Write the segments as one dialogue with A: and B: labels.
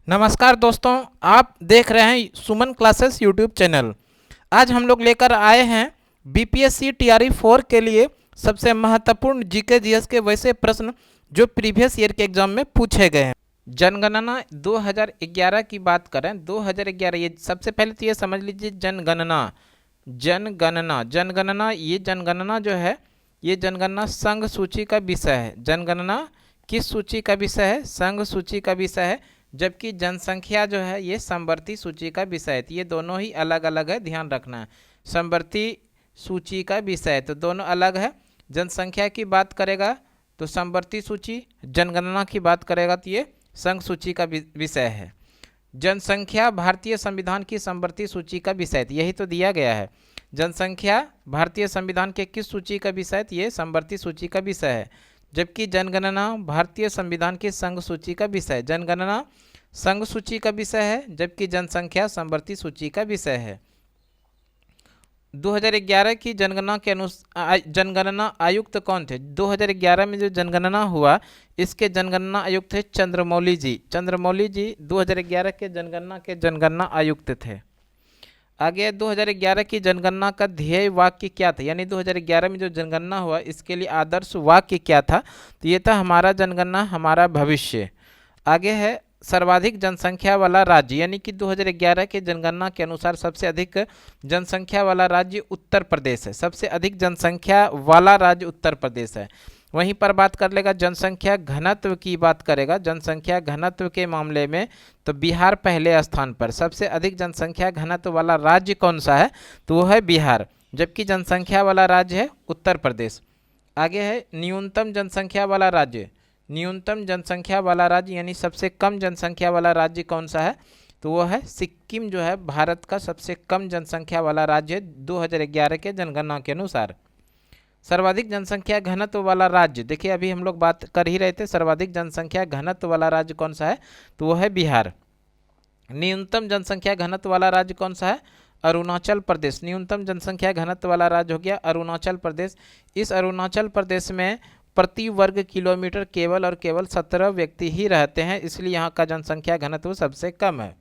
A: नमस्कार दोस्तों, आप देख रहे हैं सुमन क्लासेस यूट्यूब चैनल। आज हम लोग लेकर आए हैं बीपीएससी टीआरई 4 के लिए सबसे महत्वपूर्ण जीके जीएस के वैसे प्रश्न जो प्रीवियस ईयर के एग्जाम में पूछे गए हैं। जनगणना 2011 की बात करें, 2011 ये सबसे पहले तो ये समझ लीजिए जनगणना जनगणना जनगणना ये जनगणना जो है ये जनगणना संघ सूची का विषय है। जनगणना किस सूची का विषय है? संघ सूची का विषय है, जबकि जनसंख्या जो है ये समवर्ती सूची का विषय है। तो ये दोनों ही अलग अलग है, ध्यान रखना है। समवर्ती सूची का विषय है तो दोनों अलग है। जनसंख्या की बात करेगा तो समवर्ती सूची, जनगणना की बात करेगा तो ये संघ सूची का विषय है। जनसंख्या भारतीय संविधान की समवर्ती सूची का विषय, यही तो दिया गया है। जनसंख्या भारतीय संविधान के किस सूची का विषय? ये समवर्ती सूची का विषय है। जबकि जनगणना भारतीय संविधान की संघ सूची का विषय, जनगणना संघ सूची का विषय है, जबकि जनसंख्या समवर्ती सूची का विषय है। 2011 की जनगणना के अनुसार जनगणना आयुक्त कौन थे? 2011 में जो जनगणना हुआ इसके जनगणना आयुक्त थे चंद्रमौली जी। चंद्रमौली जी 2011 के जनगणना आयुक्त थे। आगे 2011 की जनगणना का ध्येय वाक्य क्या था? यानी 2011 में जो जनगणना हुआ इसके लिए आदर्श वाक्य क्या था? तो ये था हमारा जनगणना हमारा भविष्य। आगे है सर्वाधिक जनसंख्या वाला राज्य, यानी कि 2011 के जनगणना के अनुसार सबसे अधिक जनसंख्या वाला राज्य उत्तर प्रदेश है। सबसे अधिक जनसंख्या वाला राज्य उत्तर प्रदेश है। वहीं पर बात कर लेगा जनसंख्या घनत्व की बात करेगा, जनसंख्या घनत्व के मामले में तो बिहार पहले स्थान पर। सबसे अधिक जनसंख्या घनत्व वाला राज्य कौन सा है? तो वो है बिहार, जबकि जनसंख्या वाला राज्य है उत्तर प्रदेश। आगे है न्यूनतम जनसंख्या वाला राज्य। न्यूनतम जनसंख्या वाला राज्य यानी सबसे कम जनसंख्या वाला राज्य कौन सा है? तो वो है सिक्किम, जो है भारत का सबसे कम जनसंख्या वाला राज्य है 2011 के जनगणना के अनुसार। सर्वाधिक जनसंख्या घनत्व वाला राज्य, देखिए अभी हम लोग बात कर ही रहे थे, सर्वाधिक जनसंख्या घनत्व वाला राज्य कौन सा है? तो वो है बिहार। न्यूनतम जनसंख्या घनत्व वाला राज्य कौन सा है? अरुणाचल प्रदेश। न्यूनतम जनसंख्या घनत्व वाला राज्य हो गया अरुणाचल प्रदेश। इस अरुणाचल प्रदेश में प्रति वर्ग किलोमीटर केवल और केवल 17 व्यक्ति ही रहते हैं, इसलिए यहाँ का जनसंख्या घनत्व सबसे कम है।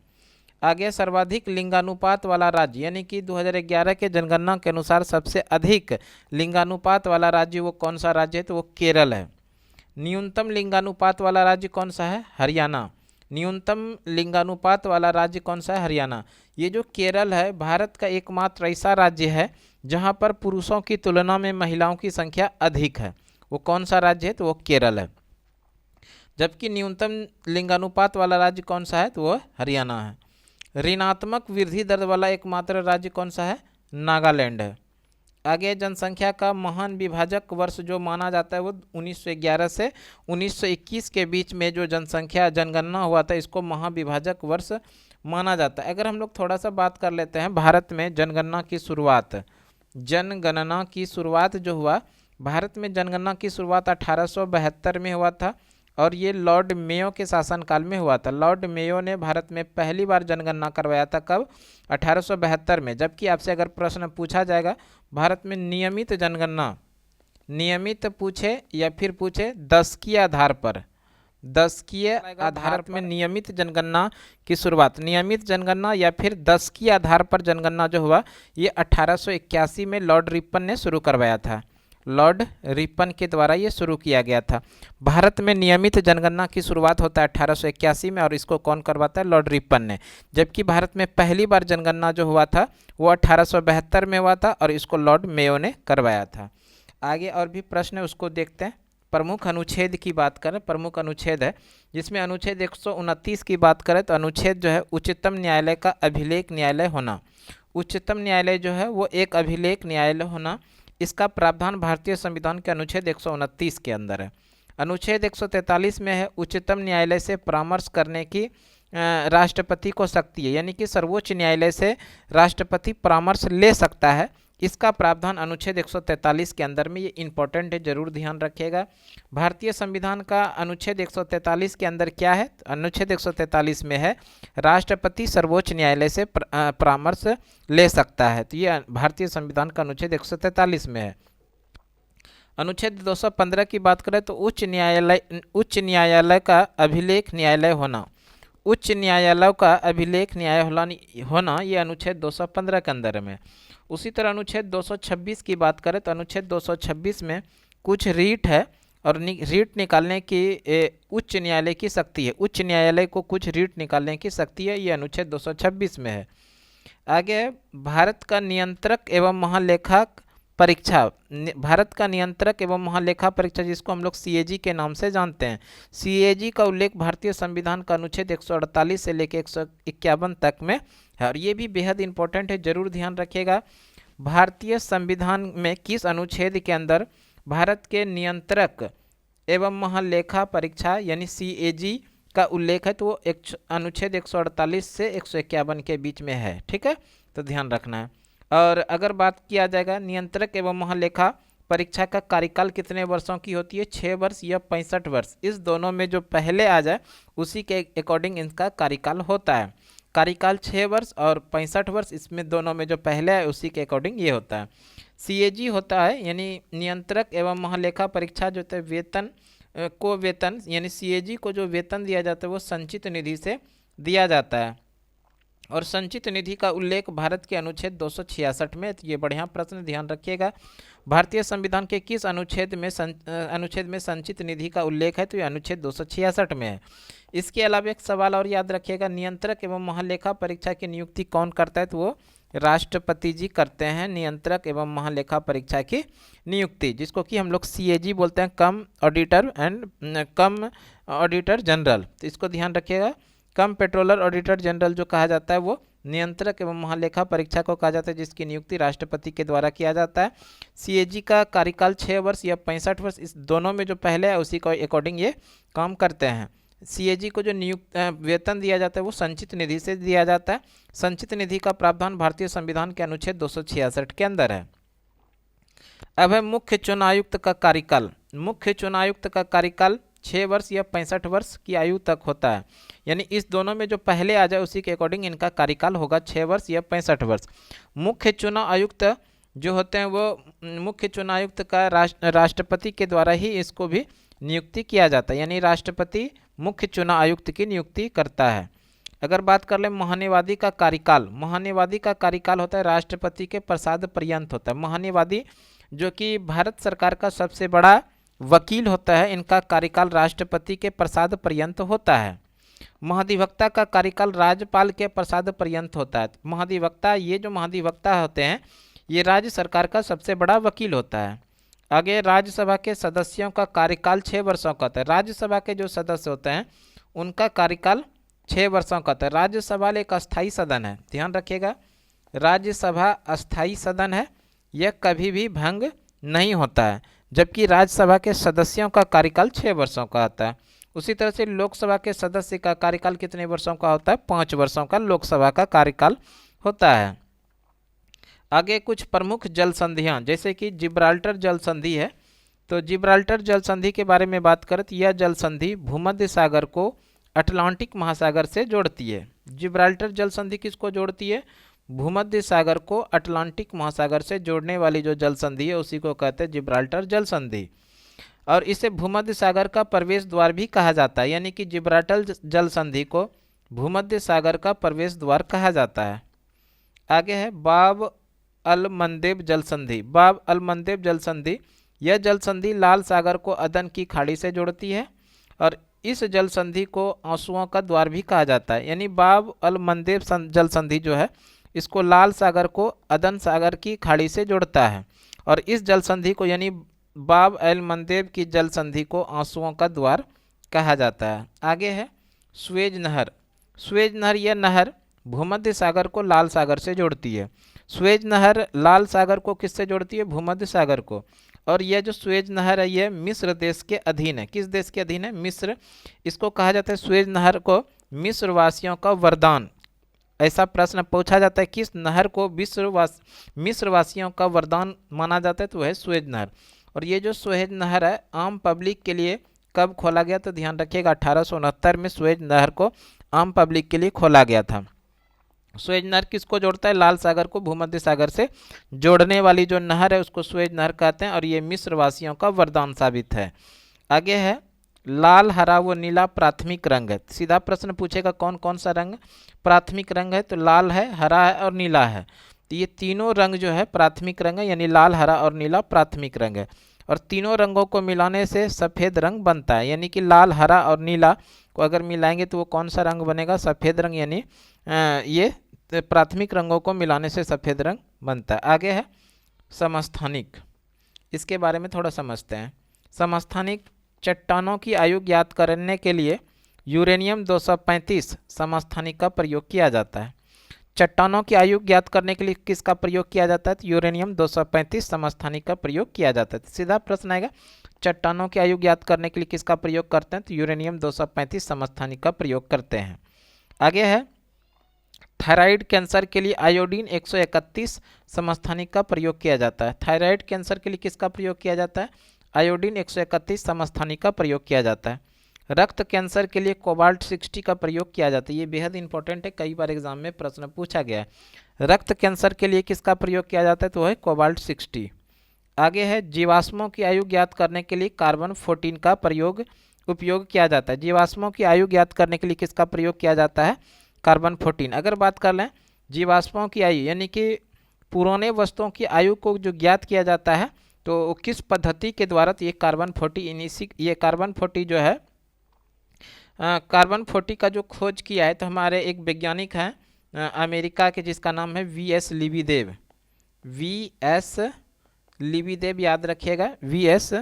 A: आगे सर्वाधिक लिंगानुपात वाला राज्य, यानी कि 2011 के जनगणना के अनुसार सबसे अधिक लिंगानुपात वाला राज्य वो कौन सा राज्य है? तो वो केरल है। न्यूनतम लिंगानुपात वाला राज्य कौन सा है? हरियाणा। न्यूनतम लिंगानुपात वाला राज्य कौन सा है? हरियाणा। ये जो केरल है भारत का एकमात्र ऐसा राज्य है जहाँ पर पुरुषों की तुलना में महिलाओं की संख्या अधिक है। वो कौन सा राज्य है? तो वो केरल है। जबकि न्यूनतम लिंगानुपात वाला राज्य कौन सा है? तो वो हरियाणा है। ऋणात्मक वृद्धि दर वाला एकमात्र राज्य कौन सा है? नागालैंड है। आगे जनसंख्या का महान विभाजक वर्ष जो माना जाता है वो 1911 से 1921 के बीच में जो जनगणना हुआ था इसको महाविभाजक वर्ष माना जाता है। अगर हम लोग थोड़ा सा बात कर लेते हैं भारत में जनगणना की शुरुआत जो हुआ, भारत में जनगणना की शुरुआत 1872 में हुआ था और ये लॉर्ड मेयो के शासनकाल में हुआ था। लॉर्ड मेयो ने भारत में पहली बार जनगणना करवाया था। कब? 1872 में। जबकि आपसे अगर प्रश्न पूछा जाएगा भारत में नियमित जनगणना, नियमित पूछे या फिर पूछे दशकीय आधार पर, दशकीय आधार में नियमित जनगणना की शुरुआत, नियमित जनगणना या फिर दशकीय आधार पर जनगणना जो हुआ ये 1881 में लॉर्ड रिपन ने शुरू करवाया था। लॉर्ड रिपन के द्वारा ये शुरू किया गया था। भारत में नियमित जनगणना की शुरुआत होता है 1881 में और इसको कौन करवाता है? लॉर्ड रिपन ने। जबकि भारत में पहली बार जनगणना जो हुआ था वो 1872 में हुआ था और इसको लॉर्ड मेयो ने करवाया था। आगे और भी प्रश्न है उसको देखते हैं। प्रमुख अनुच्छेद की बात करें, प्रमुख अनुच्छेद है जिसमें अनुच्छेद 129 की बात करें तो अनुच्छेद जो है उच्चतम न्यायालय का अभिलेख न्यायालय होना। उच्चतम न्यायालय जो है वो एक अभिलेख न्यायालय होना, इसका प्रावधान भारतीय संविधान के अनुच्छेद 129 के अंदर है। अनुच्छेद 143 में है उच्चतम न्यायालय से परामर्श करने की राष्ट्रपति को शक्ति है, यानी कि सर्वोच्च न्यायालय से राष्ट्रपति परामर्श ले सकता है। इसका प्रावधान अनुच्छेद 143 के अंदर में, ये इंपॉर्टेंट है, जरूर ध्यान रखिएगा। भारतीय संविधान का अनुच्छेद 143 के अंदर क्या है? अनुच्छेद 143 में है राष्ट्रपति सर्वोच्च न्यायालय से परामर्श ले सकता है। तो ये भारतीय संविधान का अनुच्छेद 143 में है। अनुच्छेद 215 की बात करें तो उच्च न्यायालय का अभिलेख न्यायालय होना। उच्च न्यायालयों का अभिलेख न्याय होना ये अनुच्छेद 215 के अंदर में। उसी तरह अनुच्छेद 226 की बात करें तो अनुच्छेद 226 में कुछ रीट है और रीट निकालने की उच्च न्यायालय की शक्ति है। उच्च न्यायालय को कुछ रीट निकालने की शक्ति है, ये अनुच्छेद 226 में है। आगे भारत का नियंत्रक एवं महालेखक परीक्षा, भारत का नियंत्रक एवं महालेखा परीक्षा जिसको हम लोग सीएजी के नाम से जानते हैं, सीएजी का उल्लेख भारतीय संविधान का अनुच्छेद 148 से लेकर 151 तक में है और ये भी बेहद इंपॉर्टेंट है, जरूर ध्यान रखिएगा। भारतीय संविधान में किस अनुच्छेद के अंदर भारत के नियंत्रक एवं महालेखा परीक्षा यानी सीएजी का उल्लेख है, तो वो अनुच्छेद 148 से 151 के बीच में है। ठीक है, तो ध्यान रखना है। और अगर बात किया जाएगा नियंत्रक एवं महालेखा परीक्षा का कार्यकाल कितने वर्षों की होती है, 6 वर्ष या 65 वर्ष, इस दोनों में जो पहले आ जाए उसी के अकॉर्डिंग इनका कार्यकाल होता है। कार्यकाल 6 वर्ष और 65 वर्ष, इसमें दोनों में जो पहले है उसी के अकॉर्डिंग ये होता है। सीएजी होता है यानी नियंत्रक एवं महालेखा परीक्षा जो होता है वेतन यानी सीएजी को जो वेतन दिया जाता है वो संचित निधि से दिया जाता है और संचित निधि का उल्लेख भारत के अनुच्छेद 266 में, ये बढ़िया प्रश्न, ध्यान रखिएगा। भारतीय संविधान के किस अनुच्छेद में संचित निधि का उल्लेख है, तो ये अनुच्छेद 266 में है। इसके अलावा एक सवाल और याद रखिएगा, नियंत्रक एवं महालेखा परीक्षा की नियुक्ति कौन करता है, तो वो राष्ट्रपति जी करते हैं नियंत्रक एवं महालेखा परीक्षा की नियुक्ति, जिसको कि हम लोग सीएजी बोलते हैं, कम ऑडिटर जनरल। तो इसको ध्यान रखिएगा, कम पेट्रोलर ऑडिटर जनरल जो कहा जाता है वो नियंत्रक एवं महालेखा परीक्षा को कहा जाता है, जिसकी नियुक्ति राष्ट्रपति के द्वारा किया जाता है। सीएजी का कार्यकाल 6 वर्ष या 65 वर्ष, इस दोनों में जो पहले है उसी को अकॉर्डिंग ये काम करते हैं। सीएजी को जो वेतन दिया जाता है वो संचित निधि से दिया जाता है। संचित निधि का प्रावधान भारतीय संविधान के अनुच्छेद 266 के अंदर है। अब है मुख्य चुनाव आयुक्त का कार्यकाल। मुख्य चुनाव आयुक्त का कार्यकाल 6 वर्ष या 65 वर्ष की आयु तक होता है, यानी इस दोनों में जो पहले आ जाए उसी के अकॉर्डिंग इनका कार्यकाल होगा 6 वर्ष या 65 वर्ष। मुख्य चुनाव आयुक्त जो होते हैं वो मुख्य चुनाव आयुक्त का राष्ट्रपति के द्वारा ही इसको भी नियुक्ति किया जाता है, यानी राष्ट्रपति मुख्य चुनाव आयुक्त की नियुक्ति करता है। अगर बात कर ले महान्यवादी का कार्यकाल, महान्यवादी का कार्यकाल होता है राष्ट्रपति के प्रसाद पर्यंत होता है। महान्यवादी जो कि भारत सरकार का सबसे बड़ा वकील होता है, इनका कार्यकाल राष्ट्रपति के प्रसाद पर्यंत होता है। महाधिवक्ता का कार्यकाल राज्यपाल के प्रसाद पर्यंत होता है। महाधिवक्ता, ये जो महाधिवक्ता होते हैं ये राज्य सरकार का सबसे बड़ा वकील होता है। आगे राज्यसभा के सदस्यों का कार्यकाल 6 वर्षों का होता है। राज्यसभा के जो सदस्य होते हैं उनका कार्यकाल 6 वर्षों का होता है। राज्यसभा एक अस्थायी सदन है, ध्यान रखिएगा, राज्यसभा अस्थायी सदन है, यह कभी भी भंग नहीं होता है, जबकि राज्यसभा के सदस्यों का कार्यकाल 6 वर्षों का होता है। उसी तरह से लोकसभा के सदस्य का कार्यकाल कितने वर्षों का होता है, 5 वर्षों का लोकसभा का कार्यकाल होता है। आगे कुछ प्रमुख जल संधियाँ, जैसे कि जिब्राल्टर जल संधि है, तो जिब्राल्टर जल संधि के बारे में बात करें तो यह जल संधि भूमध्य सागर को अटलांटिक महासागर से जोड़ती है। जिब्राल्टर जल संधि किसको जोड़ती है, भूमध्य सागर को अटलांटिक महासागर से जोड़ने वाली जो जल संधि है उसी को कहते हैं जिब्राल्टर जल संधि, और इसे भूमध्य सागर का प्रवेश द्वार भी कहा जाता है, यानी कि जिब्राल्टर जल संधि को भूमध्य सागर का प्रवेश द्वार कहा जाता है। आगे है बाब अल मंदेब जल संधि। बाब अल मंदेब जल संधि, यह जल संधि लाल सागर को अदन की खाड़ी से जोड़ती है और इस जल संधि को आंसुओं का द्वार भी कहा जाता है, यानी बाब अल मंदेब जल संधि जो है इसको लाल सागर को अदन सागर की खाड़ी से जोड़ता है और इस जल संधि को यानी बाब अल मंदेब की जल संधि को आंसुओं का द्वार कहा जाता है। आगे है स्वेज नहर। स्वेज नहर, यह नहर भूमध्य सागर को लाल सागर से जोड़ती है। स्वेज नहर लाल सागर को किससे जोड़ती है, भूमध्य सागर को, और यह जो स्वेज नहर है यह मिस्र देश के अधीन है। किस देश के अधीन है, मिस्र। इसको कहा जाता है स्वेज नहर को मिस्र वासियों का वरदान। ऐसा प्रश्न पूछा जाता है किस नहर को मिस्र वासियों का वरदान माना जाता है, तो वह है स्वेज नहर। और ये जो स्वेज नहर है आम पब्लिक के लिए कब खोला गया, तो ध्यान रखिएगा 1869 में स्वेज नहर को आम पब्लिक के लिए खोला गया था। स्वेज नहर किसको जोड़ता है, लाल सागर को भूमध्य सागर से जोड़ने वाली जो नहर है उसको स्वेज नहर कहते हैं और ये मिस्र वासियों का वरदान साबित है। आगे है लाल हरा व नीला प्राथमिक रंग है। सीधा प्रश्न पूछेगा कौन कौन सा रंग प्राथमिक रंग है, तो लाल है, हरा है और नीला है। तो ये तीनों रंग जो है प्राथमिक रंग है, यानी लाल हरा और नीला प्राथमिक रंग है। और तीनों रंगों को मिलाने से सफ़ेद रंग बनता है, यानी कि लाल हरा और नीला को अगर मिलाएंगे तो वो कौन सा रंग बनेगा, सफ़ेद रंग, यानी ये प्राथमिक रंगों को मिलाने से सफ़ेद रंग बनता है। आगे है समस्थानिक, इसके बारे में थोड़ा समझते हैं। समस्थानिक चट्टानों की आयु ज्ञात करने के लिए यूरेनियम 235 समस्थानिक का प्रयोग किया जाता है। चट्टानों की आयु ज्ञात करने के लिए किसका प्रयोग किया जाता है, तो यूरेनियम 235 समस्थानिक का प्रयोग किया जाता है। तो सीधा प्रश्न आएगा चट्टानों की आयु ज्ञात करने के लिए किसका प्रयोग करते हैं, तो यूरेनियम 235 समस्थानिक का प्रयोग करते हैं। आगे है थायराइड कैंसर के लिए आयोडीन 131 समस्थानिक का प्रयोग किया जाता है। थायराइड कैंसर के लिए किसका प्रयोग किया जाता है, आयोडीन 131 समस्थानिक का प्रयोग किया जाता है। रक्त कैंसर के लिए कोबाल्ट 60 का प्रयोग किया जाता है। ये बेहद इंपॉर्टेंट है, कई बार एग्जाम में प्रश्न पूछा गया है। रक्त कैंसर के लिए किसका प्रयोग किया जाता है, तो वह है कोबाल्ट 60। आगे है जीवाश्मों की आयु ज्ञात करने के लिए कार्बन 14 का उपयोग किया जाता है। जीवाश्मों की आयु ज्ञात करने के लिए किसका प्रयोग किया जाता है, कार्बन 14। अगर बात कर लें जीवाश्मों की आयु, यानी कि पुराने वस्तुओं की आयु को जो ज्ञात किया जाता है तो किस पद्धति के द्वारा, तो ये कार्बन 40 ये कार्बन 40 जो है कार्बन 40 का जो खोज किया है तो हमारे एक वैज्ञानिक हैं अमेरिका के, जिसका नाम है वी.एस. लिबिदेव। वी.एस. लिबिदेव याद रखिएगा, वी.एस.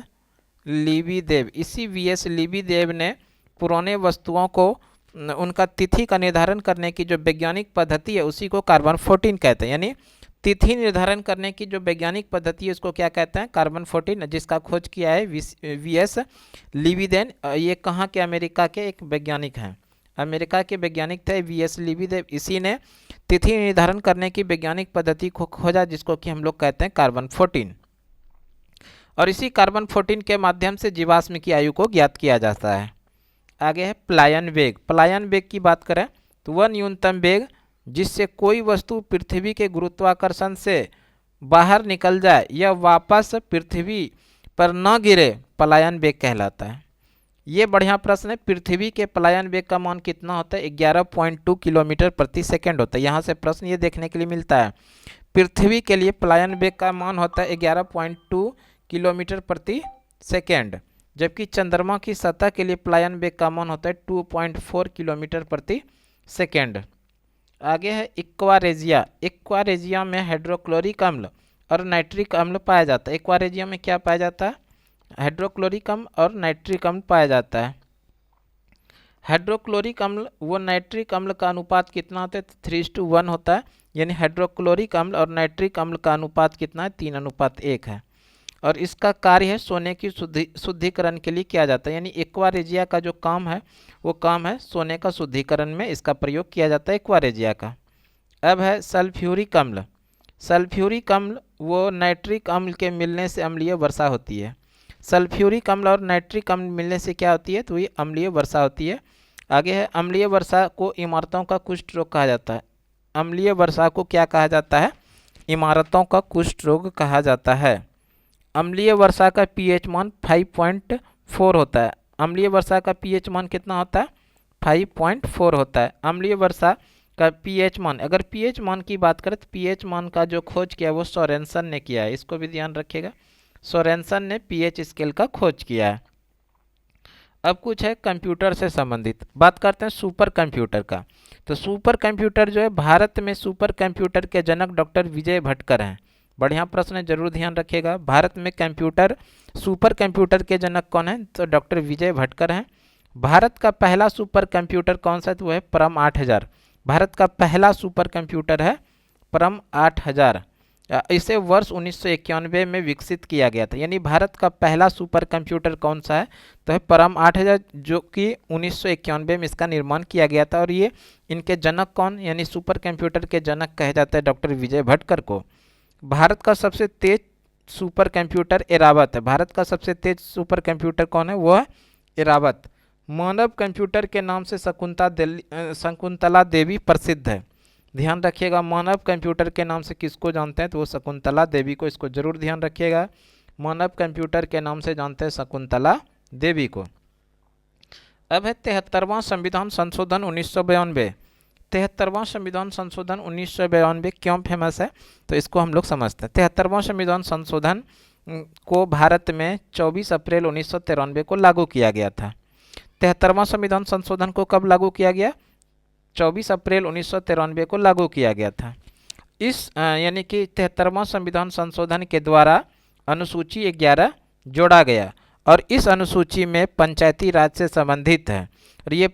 A: लिबिदेव। इसी वी.एस. लिबिदेव ने पुराने वस्तुओं को उनका तिथि का निर्धारण करने की जो वैज्ञानिक पद्धति है उसी को कार्बन 14 कहते हैं। यानी तिथि निर्धारण करने की जो वैज्ञानिक पद्धति है उसको क्या कहते हैं, कार्बन 14, जिसका खोज किया है वी.एस. लिबिदेव। ये कहाँ के, अमेरिका के एक वैज्ञानिक हैं, अमेरिका के वैज्ञानिक थे वी.एस. लिबिदेव। इसी ने तिथि निर्धारण करने की वैज्ञानिक पद्धति को खोजा जिसको कि हम लोग कहते हैं कार्बन 14। और इसी कार्बन 14 के माध्यम से जीवाश्म की आयु को ज्ञात किया जाता है। आगे है पलायन वेग। पलायन वेग की बात करें तो वह न्यूनतम वेग जिससे कोई वस्तु पृथ्वी के गुरुत्वाकर्षण से बाहर निकल जाए या वापस पृथ्वी पर न गिरे पलायन वेग कहलाता है। ये बढ़िया प्रश्न है। पृथ्वी के पलायन वेग का मान कितना होता है, 11.2 किलोमीटर प्रति सेकेंड होता है। यहाँ से प्रश्न ये देखने के लिए मिलता है, पृथ्वी के लिए पलायन वेग का मान होता है 11.2 किलोमीटर प्रति सेकेंड, जबकि चंद्रमा की सतह के लिए पलायन वेग का मान होता है 2.4 किलोमीटर प्रति सेकेंड। आगे है एक्वारेजिया। एक्वारेजिया में हाइड्रोक्लोरिक अम्ल और नाइट्रिक अम्ल पाया जाता है। एक्वारेजिया में क्या पाया जाता है, हाइड्रोक्लोरिक अम्ल और नाइट्रिक अम्ल पाया जाता है। हाइड्रोक्लोरिक अम्ल व नाइट्रिक अम्ल का अनुपात कितना होता है, 3:1 होता है। यानी हाइड्रोक्लोरिक अम्ल और नाइट्रिक अम्ल का अनुपात कितना है, 3:1 है। और इसका कार्य है सोने की शुद्धिकरण के लिए किया जाता है। यानी एक्वारेजिया का जो काम है वो काम है सोने का शुद्धिकरण में इसका प्रयोग किया जाता है एक्वारेजिया का। अब है सल्फ्यूरिक अम्ल। सल्फ्यूरिक अम्ल वो नाइट्रिक अम्ल के मिलने से अम्लीय वर्षा होती है। सल्फ्यूरिक अम्ल और नाइट्रिक अम्ल मिलने से क्या होती है, तो ये अम्लीय वर्षा होती है। आगे है अम्लीय वर्षा को इमारतों का कुष्ठ रोग कहा जाता है। अम्लीय वर्षा को क्या कहा जाता है, इमारतों का कुष्ठ रोग कहा जाता है। अम्लीय वर्षा का पीएच मान 5.4 होता है। अम्लीय वर्षा का पीएच मान कितना होता है, 5.4 होता है। अम्लीय वर्षा का पीएच मान, अगर पीएच मान की बात करें तो पीएच मान का जो खोज किया है वो सोरेनसन ने किया है, इसको भी ध्यान रखिएगा। सोरेनसन ने पीएच स्केल का खोज किया है। अब कुछ है कंप्यूटर से संबंधित, बात करते हैं सुपर कंप्यूटर का। तो सुपर कंप्यूटर जो है, भारत में सुपर कंप्यूटर के जनक डॉक्टर विजय भटकर हैं। बढ़िया प्रश्न है, जरूर ध्यान रखिएगा। भारत में सुपर कंप्यूटर के जनक कौन है, तो डॉक्टर विजय भटकर हैं। भारत का पहला सुपर कंप्यूटर कौन सा है, तो वह है परम 8000। भारत का पहला सुपर कंप्यूटर है परम 8000। इसे वर्ष 1991 में विकसित किया गया था। यानी भारत का पहला सुपर कंप्यूटर कौन सा है, तो है परम 8000, जो कि 1991 में इसका निर्माण किया गया था। और ये इनके जनक कौन, यानी सुपर कंप्यूटर के जनक कहे जाते हैं डॉक्टर विजय भटकर को। भारत का सबसे तेज सुपर कंप्यूटर एरावत है। भारत का सबसे तेज सुपर कंप्यूटर कौन है, वो है एरावत। मानव कंप्यूटर के नाम से शकुंतला देवी प्रसिद्ध है। ध्यान रखिएगा, मानव कंप्यूटर के नाम से किसको जानते हैं, तो वो शकुंतला देवी को, इसको जरूर ध्यान रखिएगा। मानव कंप्यूटर के नाम से जानते हैं शकुंतला देवी को। अब है 73वां संविधान संशोधन 1992। 73वां संविधान संशोधन 1992 क्यों फेमस है, तो इसको हम लोग समझते हैं। 73वां संविधान संशोधन को भारत में 24 अप्रैल 1993 को लागू किया गया था। 73वां संविधान संशोधन को कब लागू किया गया? 24 अप्रैल 1993 को लागू किया गया था। इस यानी कि 73वां संविधान संशोधन के द्वारा अनुसूची 11 जोड़ा गया और इस अनुसूची में पंचायती राज से संबंधित है। और ये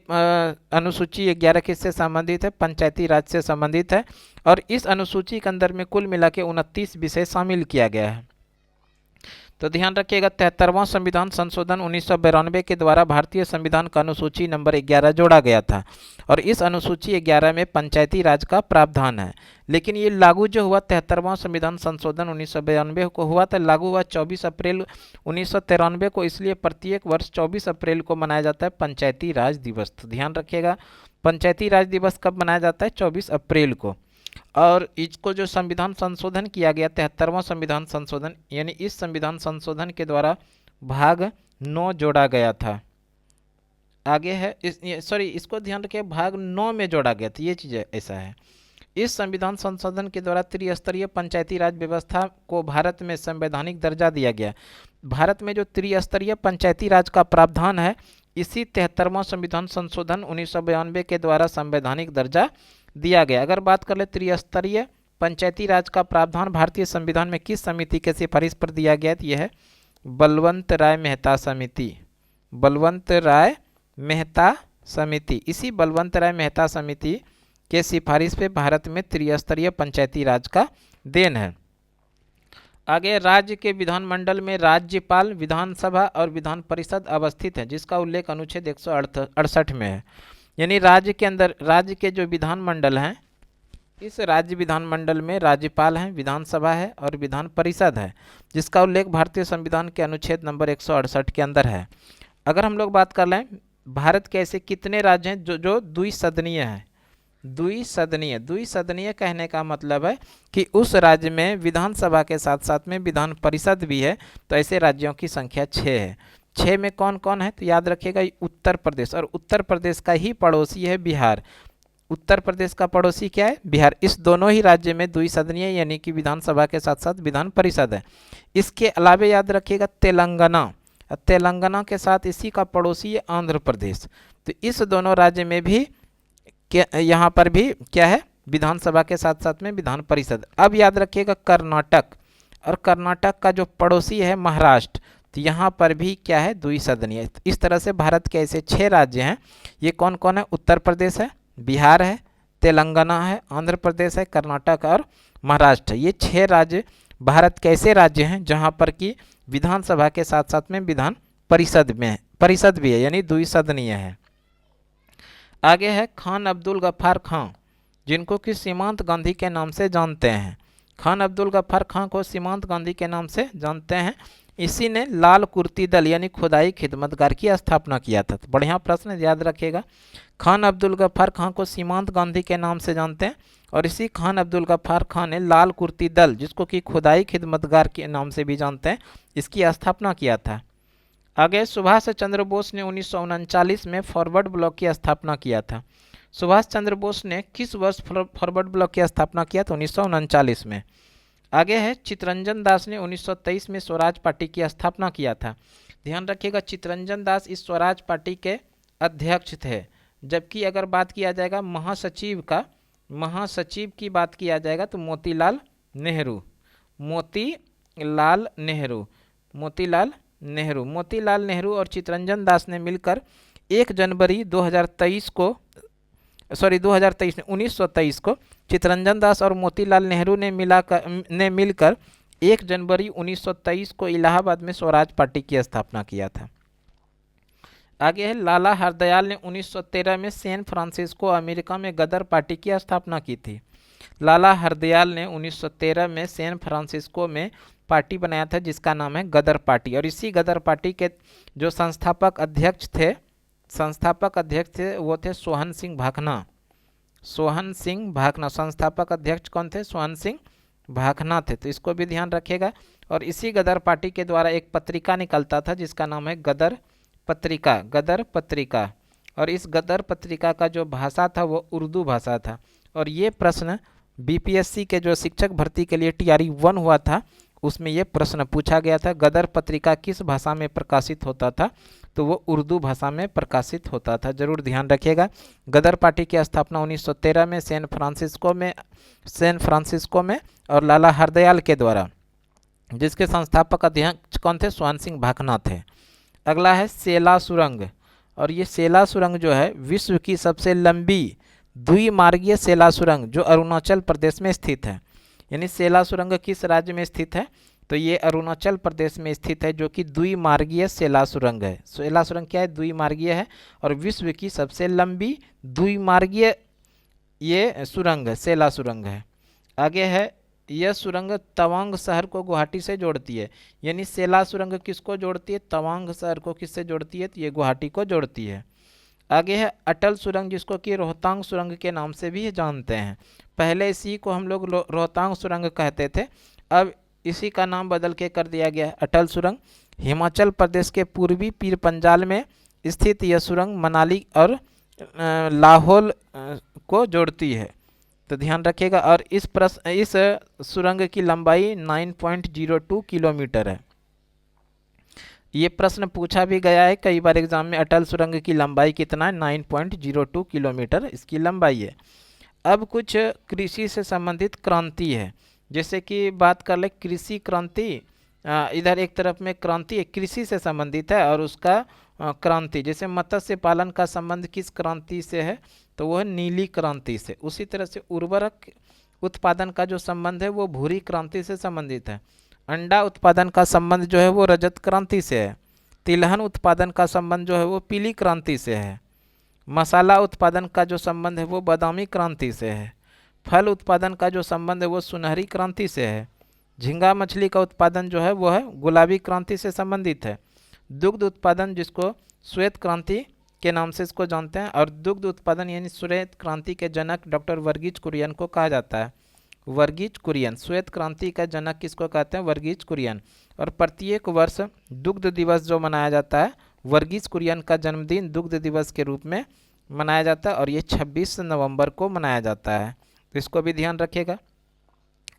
A: अनुसूची 11 किससे संबंधित है? पंचायती राज से संबंधित है। और इस अनुसूची के अंदर में कुल मिला के 29 विषय शामिल किया गया है। तो ध्यान रखिएगा, 73वां संविधान संशोधन 1992 के द्वारा भारतीय संविधान का अनुसूची नंबर 11 जोड़ा गया था और इस अनुसूची 11 में पंचायती राज का प्रावधान है। लेकिन ये लागू जो हुआ 73वां संविधान संशोधन 1992 को हुआ था, लागू हुआ 24 अप्रैल 1993 को, इसलिए प्रत्येक वर्ष 24 अप्रैल को मनाया जाता है पंचायती राज दिवस। तो ध्यान रखिएगा, पंचायती राज दिवस कब मनाया जाता है? 24 अप्रैल को। और इसको जो संविधान संशोधन किया गया 73वां संविधान संशोधन, यानी इस संविधान संशोधन के द्वारा भाग 9 जोड़ा गया था। आगे है इसको ध्यान रखिए, भाग 9 में जोड़ा गया था, ये चीज़ ऐसा है। इस संविधान संशोधन के द्वारा त्रिस्तरीय पंचायती राज व्यवस्था को भारत में संवैधानिक दर्जा दिया गया। भारत में जो त्रिस्तरीय पंचायती राज का प्रावधान है, इसी 73वां संविधान संशोधन 1992 के द्वारा संवैधानिक दर्जा दिया गया। अगर बात कर ले त्रिस्तरीय पंचायती राज का प्रावधान भारतीय संविधान में किस समिति के सिफारिश पर दिया गया, तो यह है बलवंत राय मेहता समिति। बलवंत राय मेहता समिति, इसी बलवंत राय मेहता समिति के सिफारिश पे भारत में त्रिस्तरीय पंचायती राज का देन है। आगे, राज्य के विधानमंडल में राज्यपाल, विधानसभा और विधान परिषद अवस्थित है, जिसका उल्लेख अनुच्छेद 168 में है। यानी राज्य के अंदर, राज्य के जो विधानमंडल हैं, इस राज्य विधानमंडल में राज्यपाल हैं, विधानसभा है और विधान परिषद है, जिसका उल्लेख भारतीय संविधान के अनुच्छेद नंबर 168 के अंदर है। अगर हम लोग बात कर लें, भारत के ऐसे कितने राज्य हैं जो द्विसदनीय हैं? द्विसदनीय कहने का मतलब है कि उस राज्य में विधानसभा के साथ साथ में विधान परिषद भी है। तो ऐसे राज्यों की संख्या 6 है। 6 में कौन कौन है? तो याद रखिएगा, उत्तर प्रदेश, और उत्तर प्रदेश का ही पड़ोसी है बिहार। उत्तर प्रदेश का पड़ोसी क्या है? बिहार। इस दोनों ही राज्य में द्विसदनीय यानी कि विधानसभा के साथ साथ विधान परिषद है। इसके अलावा याद रखिएगा तेलंगाना, तेलंगाना के साथ इसी का पड़ोसी है आंध्र प्रदेश। तो इस दोनों राज्य में भी यहाँ पर भी क्या है? विधानसभा के साथ साथ में विधान परिषद। अब याद रखिएगा कर्नाटक, और कर्नाटक का जो पड़ोसी है महाराष्ट्र, तो यहाँ पर भी क्या है? द्विसदनीय। इस तरह से भारत के ऐसे 6 राज्य हैं। ये कौन कौन है? उत्तर प्रदेश है, बिहार है, तेलंगाना है, आंध्र प्रदेश है, कर्नाटक और महाराष्ट्र। ये 6 राज्य भारत के ऐसे राज्य हैं जहाँ पर कि विधानसभा के साथ साथ में विधान परिषद भी है, यानी द्विसदनीय है। आगे है खान अब्दुल गफ्फार खां, जिनको कि सीमांत गांधी के नाम से जानते हैं। खान अब्दुल गफ्फार खां को सीमांत गांधी के नाम से जानते हैं। इसी ने लाल कुर्ती दल यानी खुदाई खिदमतगार की स्थापना किया था। तो बढ़िया प्रश्न, याद रखिएगा। खान अब्दुल गफ्फार खां को सीमांत गांधी के नाम से जानते हैं और इसी खान अब्दुल गफ्फार खां ने लाल कुर्ती दल, जिसको कि खुदाई खिदमतगार के नाम से भी जानते हैं, इसकी स्थापना किया था। आगे, सुभाष चंद्र बोस ने 1939 में फॉरवर्ड ब्लॉक की स्थापना किया था। सुभाष चंद्र बोस ने किस वर्ष फॉरवर्ड ब्लॉक की स्थापना किया? तो 1939 में। आगे है चित्तरंजन दास ने 1923 में स्वराज पार्टी की स्थापना किया था। ध्यान रखिएगा, चित्तरंजन दास इस स्वराज पार्टी के अध्यक्ष थे। जबकि अगर बात किया जाएगा महासचिव की बात किया जाएगा तो मोतीलाल नेहरू और चित्तरंजन दास ने मिलकर 1 जनवरी 1923 को चित्तरंजन दास और मोतीलाल नेहरू ने मिलकर 1 जनवरी 1923 को इलाहाबाद में स्वराज पार्टी की स्थापना किया था। आगे है लाला हरदयाल ने 1913 में सैन फ्रांसिस्को अमेरिका में गदर पार्टी की स्थापना की थी। लाला हरदयाल ने 1913 में सैन फ्रांसिस्को में पार्टी बनाया था जिसका नाम है गदर पार्टी। और इसी गदर पार्टी के जो संस्थापक अध्यक्ष थे वो थे सोहन सिंह भाखना। संस्थापक अध्यक्ष कौन थे? सोहन सिंह भाखना थे। तो इसको भी ध्यान रखिएगा। और इसी गदर पार्टी के द्वारा एक पत्रिका निकलता था जिसका नाम है गदर पत्रिका। और इस गदर पत्रिका का जो भाषा था वो उर्दू भाषा था। और ये प्रश्न बीपीएससी के जो शिक्षक भर्ती के लिए टीआरई 1 हुआ था उसमें ये प्रश्न पूछा गया था, गदर पत्रिका किस भाषा में प्रकाशित होता था, तो वो उर्दू भाषा में प्रकाशित होता था। जरूर ध्यान रखिएगा। गदर पार्टी की स्थापना 1913 में सैन फ्रांसिस्को में और लाला हरदयाल के द्वारा, जिसके संस्थापक अध्यक्ष कौन थे, स्वर्ण सिंह भाकना थे। अगला है सेला सुरंग, और ये सेला सुरंग जो है विश्व की सबसे लंबी द्विमार्गीय सेला सुरंग जो अरुणाचल प्रदेश में स्थित है। यानी सेला सुरंग किस राज्य में स्थित है, तो ये अरुणाचल प्रदेश में स्थित है, जो कि द्विमार्गीय सेला सुरंग है। सेला सुरंग क्या है, द्विमार्गीय है और विश्व की सबसे लंबी द्विमार्गीय ये सुरंग सेला सुरंग है। आगे है, यह सुरंग तवांग शहर को गुवाहाटी से जोड़ती है। यानी सेला सुरंग किसको जोड़ती है, तवांग शहर को किससे जोड़ती है, तो ये गुवाहाटी को जोड़ती है। आगे है अटल सुरंग, जिसको कि रोहतांग सुरंग के नाम से भी जानते हैं। पहले इसी को हम लोग रोहतांग सुरंग कहते थे, अब इसी का नाम बदल के कर दिया गया है अटल सुरंग। हिमाचल प्रदेश के पूर्वी पीर पंजाल में स्थित यह सुरंग मनाली और लाहौल को जोड़ती है, तो ध्यान रखिएगा। और इस सुरंग की लंबाई 9.02 किलोमीटर है। ये प्रश्न पूछा भी गया है कई बार एग्जाम में, अटल सुरंग की लंबाई कितना है, 9.02 किलोमीटर इसकी लंबाई है। अब कुछ कृषि से संबंधित क्रांति है, जैसे कि बात कर ले कृषि क्रांति, इधर एक तरफ में क्रांति एक कृषि से संबंधित है और उसका क्रांति, जैसे मत्स्य पालन का संबंध किस क्रांति से है, तो वह नीली क्रांति से। उसी तरह से उर्वरक उत्पादन का जो संबंध है वो भूरी क्रांति से संबंधित है। अंडा उत्पादन का संबंध जो है वो रजत क्रांति से है। तिलहन उत्पादन का संबंध जो है वो पीली क्रांति से है। मसाला उत्पादन का जो संबंध है वो बादामी क्रांति से है। फल उत्पादन का जो संबंध है वो सुनहरी क्रांति से है। झींगा मछली का उत्पादन जो है वो है गुलाबी क्रांति से संबंधित है। दुग्ध उत्पादन, जिसको श्वेत क्रांति के नाम से इसको जानते हैं, और दुग्ध उत्पादन यानी श्वेत क्रांति के जनक डॉक्टर वर्गीज कुरियन को कहा जाता है। वर्गीज कुरियन, श्वेत क्रांति का जनक किसको कहते हैं, वर्गीज कुरियन। और प्रत्येक वर्ष दुग्ध दिवस जो मनाया जाता है, वर्गीज कुरियन का जन्मदिन दुग्ध दिवस के रूप में मनाया जाता है, और ये 26 नवंबर को मनाया जाता है, तो इसको भी ध्यान रखिएगा।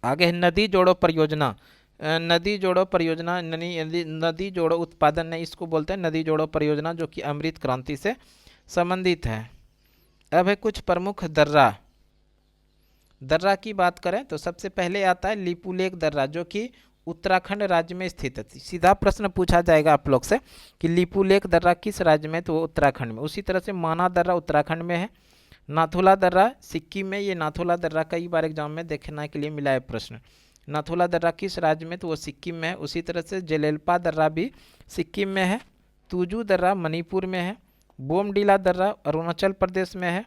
A: आगे है नदी जोड़ो परियोजना। नदी जोड़ो परियोजना नदी जोड़ो उत्पादन नहीं, इसको बोलते हैं नदी जोड़ो परियोजना, जो कि अमृत क्रांति से संबंधित है। अब है कुछ प्रमुख दर्रा। दर्रा की बात करें तो सबसे पहले आता है लिपुलेख दर्रा, जो कि उत्तराखंड राज्य में स्थित है। सीधा प्रश्न पूछा जाएगा आप लोग से कि लिपुलेख दर्रा किस राज्य में, तो वो उत्तराखंड में। उसी तरह से माना दर्रा उत्तराखंड में है। नाथुला दर्रा सिक्किम में, ये नाथुला दर्रा कई बार एग्जाम में देखने के लिए मिला है प्रश्न। नाथुला दर्रा किस राज्य में, तो वो सिक्किम में है। उसी तरह से जेलेल्पा दर्रा भी सिक्किम में है। तुजू दर्रा मणिपुर में है। बोमडीला दर्रा अरुणाचल प्रदेश में है।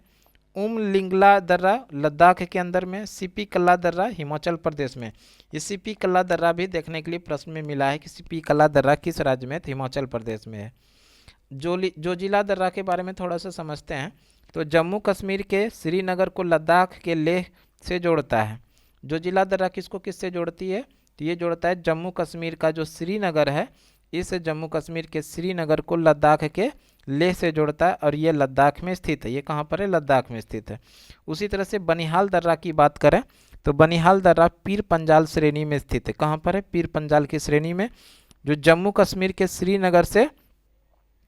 A: उमलिंगला दर्रा लद्दाख के अंदर में। सीपी कल्ला दर्रा हिमाचल प्रदेश में। ये सीपी कल्ला दर्रा भी देखने के लिए प्रश्न में मिला है कि सीपी कल्ला दर्रा किस राज्य में, तो हिमाचल प्रदेश में है। जोजिला दर्रा के बारे में थोड़ा सा समझते हैं, तो जम्मू कश्मीर के श्रीनगर को लद्दाख के लेह से जोड़ता है। जोजिला दर्रा किसको किससे जोड़ती है, तो ये जोड़ता है जम्मू कश्मीर का जो श्रीनगर है, इस जम्मू कश्मीर के श्रीनगर को लद्दाख के लेह से जोड़ता है, और ये लद्दाख में स्थित है। ये कहाँ पर है, लद्दाख में स्थित है। उसी तरह से बनिहाल दर्रा की बात करें तो बनिहाल दर्रा पीर पंजाल श्रेणी में स्थित है। कहाँ पर है, पीर पंजाल की श्रेणी में, जो जम्मू कश्मीर के श्रीनगर से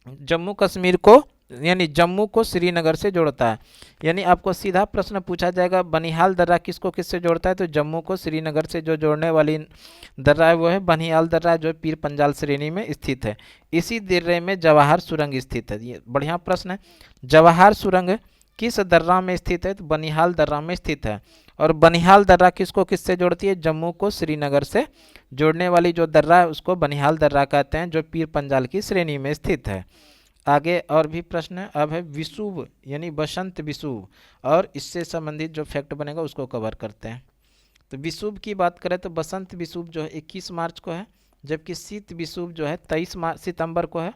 A: जम्मू कश्मीर को यानी जम्मू को श्रीनगर से जोड़ता है। यानी आपको सीधा प्रश्न पूछा जाएगा बनिहाल दर्रा किसको किससे जोड़ता है, तो जम्मू को श्रीनगर से जो जोड़ने वाली दर्रा है वो है बनिहाल दर्रा, जो पीर पंजाल श्रेणी में स्थित है। इसी दर्रे में जवाहर सुरंग स्थित है। ये बढ़िया प्रश्न है। जवाहर सुरंग किस दर्रा में स्थित है, तो बनिहाल दर्रा में स्थित है। और बनिहाल दर्रा किसको किससे जोड़ती है, जम्मू को श्रीनगर से जोड़ने वाली जो दर्रा है उसको बनिहाल दर्रा कहते हैं, जो पीर पंजाल की श्रेणी में स्थित है। आगे और भी प्रश्न है। अब है विषुव यानी बसंत विषुव, और इससे संबंधित जो फैक्ट बनेगा उसको कवर करते हैं। तो विषुव की बात करें तो बसंत विषुव जो है 21 मार्च को है, जबकि शीत विषुव जो है 23 सितंबर को है।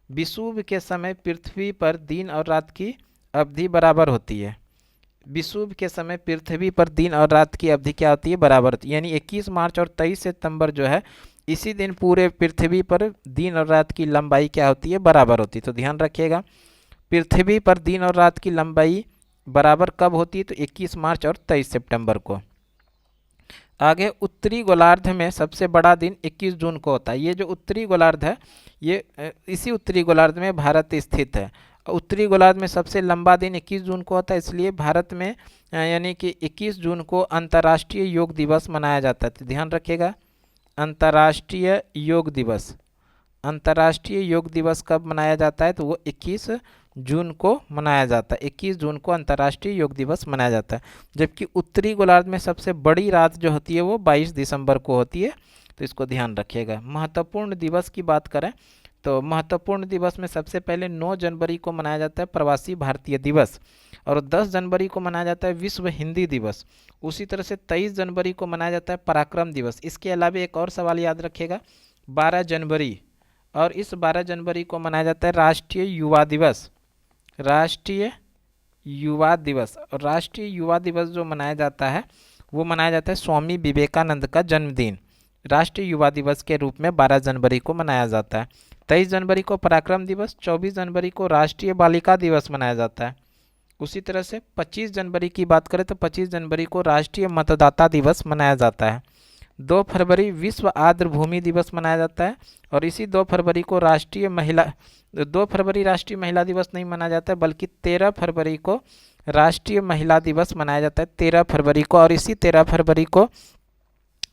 A: विषुव के समय पृथ्वी पर दिन और रात की अवधि बराबर होती है। विषुव के समय पृथ्वी पर दिन और रात की अवधि क्या होती है, बराबर होती है। यानी 21 मार्च और 23 सितंबर जो है, इसी दिन पूरे पृथ्वी पर दिन और रात की लंबाई क्या होती है, बराबर होती है। तो ध्यान रखिएगा। पृथ्वी पर दिन और रात की लंबाई बराबर कब होती है? तो 21 मार्च और 23 सितंबर को। आगे, उत्तरी गोलार्ध में सबसे बड़ा दिन 21 जून को होता है। ये जो उत्तरी गोलार्ध है, ये इसी उत्तरी गोलार्ध में भारत स्थित है। उत्तरी गोलार्ध में सबसे लंबा दिन 21 जून को होता है, इसलिए भारत में यानी कि 21 जून को अंतर्राष्ट्रीय योग दिवस मनाया जाता है। तो ध्यान रखिएगा, अंतर्राष्ट्रीय योग दिवस, अंतर्राष्ट्रीय योग दिवस कब मनाया जाता है? तो वो 21 जून को मनाया जाता है। 21 जून को अंतर्राष्ट्रीय योग दिवस मनाया जाता है। जबकि उत्तरी गोलार्ध में सबसे बड़ी रात जो होती है वो 22 दिसंबर को होती है, तो इसको ध्यान रखिएगा। महत्वपूर्ण दिवस की बात करें तो महत्वपूर्ण दिवस में सबसे पहले 9 जनवरी को मनाया जाता है प्रवासी भारतीय दिवस, और 10 जनवरी को मनाया जाता है विश्व हिंदी दिवस। उसी तरह से 23 जनवरी को मनाया जाता है पराक्रम दिवस। इसके अलावा एक और सवाल याद रखिएगा, 12 जनवरी, और इस 12 जनवरी को मनाया जाता है राष्ट्रीय युवा दिवस। राष्ट्रीय युवा दिवस, और राष्ट्रीय युवा दिवस जो मनाया जाता है वो मनाया जाता है स्वामी विवेकानंद का जन्मदिन। राष्ट्रीय युवा दिवस के रूप में 12 जनवरी को मनाया जाता है। 23 जनवरी को पराक्रम दिवस, 24 जनवरी को राष्ट्रीय बालिका दिवस मनाया जाता है। उसी तरह से 25 जनवरी की बात करें तो 25 जनवरी को राष्ट्रीय मतदाता दिवस मनाया जाता है। 2 फरवरी विश्व आर्द्र भूमि दिवस मनाया जाता है, और इसी 2 फरवरी को राष्ट्रीय महिला 2 फरवरी राष्ट्रीय महिला दिवस नहीं मनाया जाता है, बल्कि 13 फरवरी को राष्ट्रीय महिला दिवस मनाया जाता है, 13 फरवरी को। और इसी 13 फरवरी को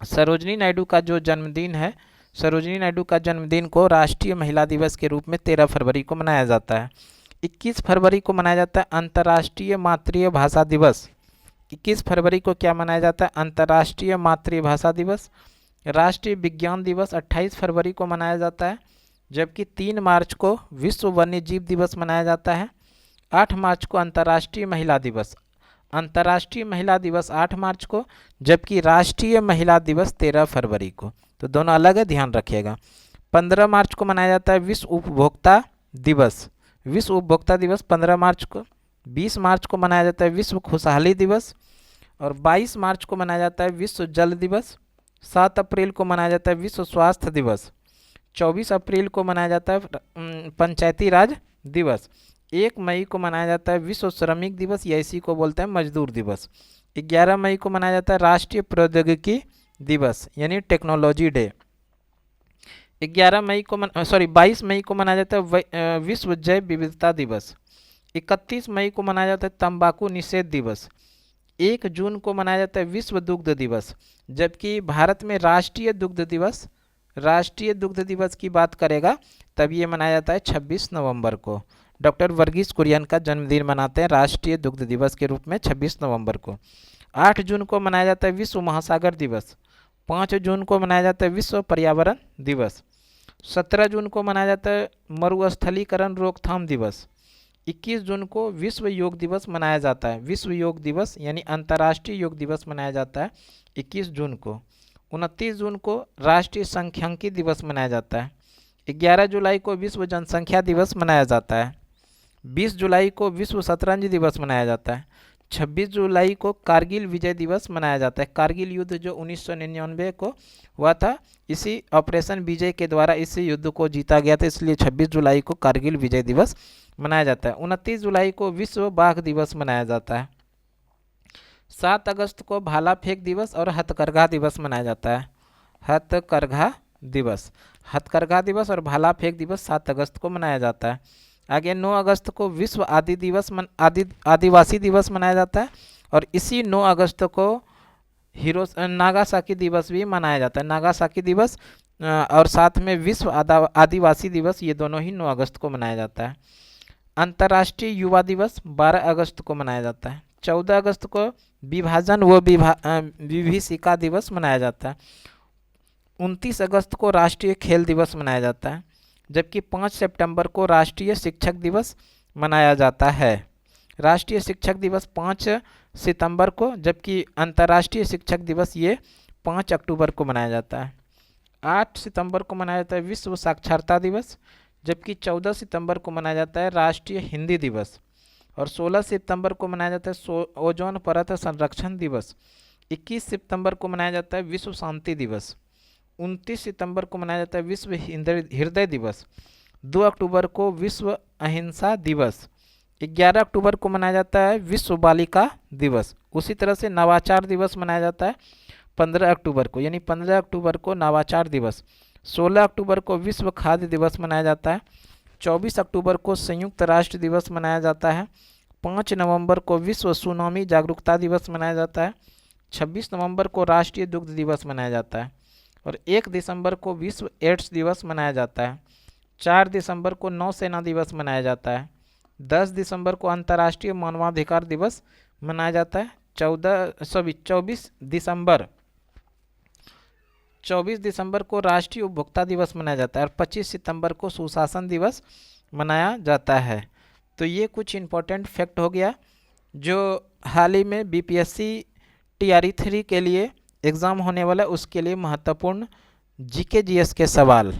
A: सरोजिनी नायडू का जो जन्मदिन है, सरोजिनी नायडू का जन्मदिन को राष्ट्रीय महिला दिवस के रूप में 13 फरवरी को मनाया जाता है। 21 फरवरी को मनाया जाता है अंतर्राष्ट्रीय मातृभाषा दिवस। 21 फरवरी को क्या मनाया जाता है? अंतर्राष्ट्रीय मातृभाषा दिवस। राष्ट्रीय विज्ञान दिवस 28 फरवरी को मनाया जाता है, जबकि 3 मार्च को विश्व वन्यजीव दिवस मनाया जाता है। 8 मार्च को अंतर्राष्ट्रीय महिला दिवस, अंतर्राष्ट्रीय महिला दिवस 8 मार्च को, जबकि राष्ट्रीय महिला दिवस 13 फरवरी को। तो दोनों अलग है, ध्यान रखिएगा। 15 मार्च को मनाया जाता है विश्व उपभोक्ता दिवस। विश्व उपभोक्ता दिवस 15 मार्च को। 20 मार्च को मनाया जाता है विश्व खुशहाली दिवस, और 22 मार्च को मनाया जाता है विश्व जल दिवस। 7 अप्रैल को मनाया जाता है विश्व स्वास्थ्य दिवस। 24 अप्रैल को मनाया जाता है पंचायती राज दिवस। 1 मई को मनाया जाता है विश्व श्रमिक दिवस, या इसी को बोलते हैं मजदूर दिवस। 11 मई को मनाया जाता है राष्ट्रीय प्रौद्योगिकी दिवस, यानी टेक्नोलॉजी डे। 22 मई को मनाया जाता है विश्व जैव विविधता दिवस। 31 मई को मनाया जाता है तंबाकू निषेध दिवस। 1 जून को मनाया जाता है विश्व दुग्ध दिवस। जबकि भारत में राष्ट्रीय दुग्ध दिवस की बात करेगा तब ये मनाया जाता है 26 नवंबर को। डॉक्टर वर्गीस कुरियन का जन्मदिन मनाते हैं राष्ट्रीय दुग्ध दिवस के रूप में 26 नवंबर को। 8 जून को मनाया जाता है विश्व महासागर दिवस। 5 जून को मनाया जाता है विश्व पर्यावरण दिवस। 17 जून को मनाया जाता है मरुस्थलीकरण रोकथाम दिवस। 21 जून को विश्व योग दिवस मनाया जाता है। विश्व योग दिवस यानी अंतर्राष्ट्रीय योग दिवस मनाया जाता है 21 जून को। 29 जून को राष्ट्रीय सांख्यिकी दिवस मनाया जाता है। 11 जुलाई को विश्व जनसंख्या दिवस मनाया जाता है। 20 जुलाई को विश्व शतरंज दिवस मनाया जाता है। 26 जुलाई को कारगिल विजय दिवस मनाया जाता है। कारगिल युद्ध जो 1999 को हुआ था, इसी ऑपरेशन विजय के द्वारा इस युद्ध को जीता गया था, इसलिए 26 जुलाई को कारगिल विजय दिवस मनाया जाता है। 29 जुलाई को विश्व बाघ दिवस मनाया जाता है। 7 अगस्त को भाला फेंक दिवस और हथकरघा दिवस मनाया जाता है। हथकरघा दिवस और भाला फेंक दिवस 7 अगस्त को मनाया जाता है। आगे 9 अगस्त को विश्व आदिवासी दिवस मनाया जाता है, और इसी 9 अगस्त को नागासाकी दिवस भी मनाया जाता है। नागासाकी दिवस और साथ में विश्व आदिवासी दिवस, ये दोनों ही 9 अगस्त को मनाया जाता है। अंतर्राष्ट्रीय युवा दिवस 12 अगस्त को मनाया जाता है। 14 अगस्त को विभाजन व विभीषिका दिवस मनाया जाता है। 29 अगस्त को राष्ट्रीय खेल दिवस मनाया जाता है, जबकि 5 सितंबर को राष्ट्रीय शिक्षक दिवस मनाया जाता है। राष्ट्रीय शिक्षक दिवस 5 सितंबर को, जबकि अंतर्राष्ट्रीय शिक्षक दिवस ये 5 अक्टूबर को मनाया जाता है। 8 सितंबर को मनाया जाता है विश्व साक्षरता दिवस, जबकि 14 सितंबर को मनाया जाता है राष्ट्रीय हिंदी दिवस, और 16 सितंबर को मनाया जाता है ओजोन परत संरक्षण दिवस। 21 सितंबर को मनाया जाता है विश्व शांति दिवस। 29 सितंबर को मनाया जाता है विश्व हृदय दिवस। 2 अक्टूबर को विश्व अहिंसा दिवस। 11 अक्टूबर को मनाया जाता है विश्व बालिका दिवस। उसी तरह से नवाचार दिवस मनाया जाता है 15 अक्टूबर को, यानी 15 अक्टूबर को नवाचार दिवस। 16 अक्टूबर को विश्व खाद्य दिवस मनाया जाता है। 24 अक्टूबर को संयुक्त राष्ट्र दिवस मनाया जाता है। 5 नवंबर को विश्व सुनामी जागरूकता दिवस मनाया जाता है। 26 नवंबर को राष्ट्रीय दुग्ध दिवस मनाया जाता है। और 1 दिसंबर को विश्व एड्स दिवस मनाया जाता है। 4 दिसंबर को नौसेना दिवस मनाया जाता है। 10 दिसंबर को अंतर्राष्ट्रीय मानवाधिकार दिवस मनाया जाता है। 24 दिसंबर को राष्ट्रीय उपभोक्ता दिवस मनाया जाता है। और 25 सितंबर को सुशासन दिवस मनाया जाता है। तो ये कुछ इम्पोर्टेंट फैक्ट हो गया जो हाल ही में बीपीएससी TRE 3 के लिए एग्ज़ाम होने वाला है, उसके लिए महत्वपूर्ण जीके जीएस के सवाल।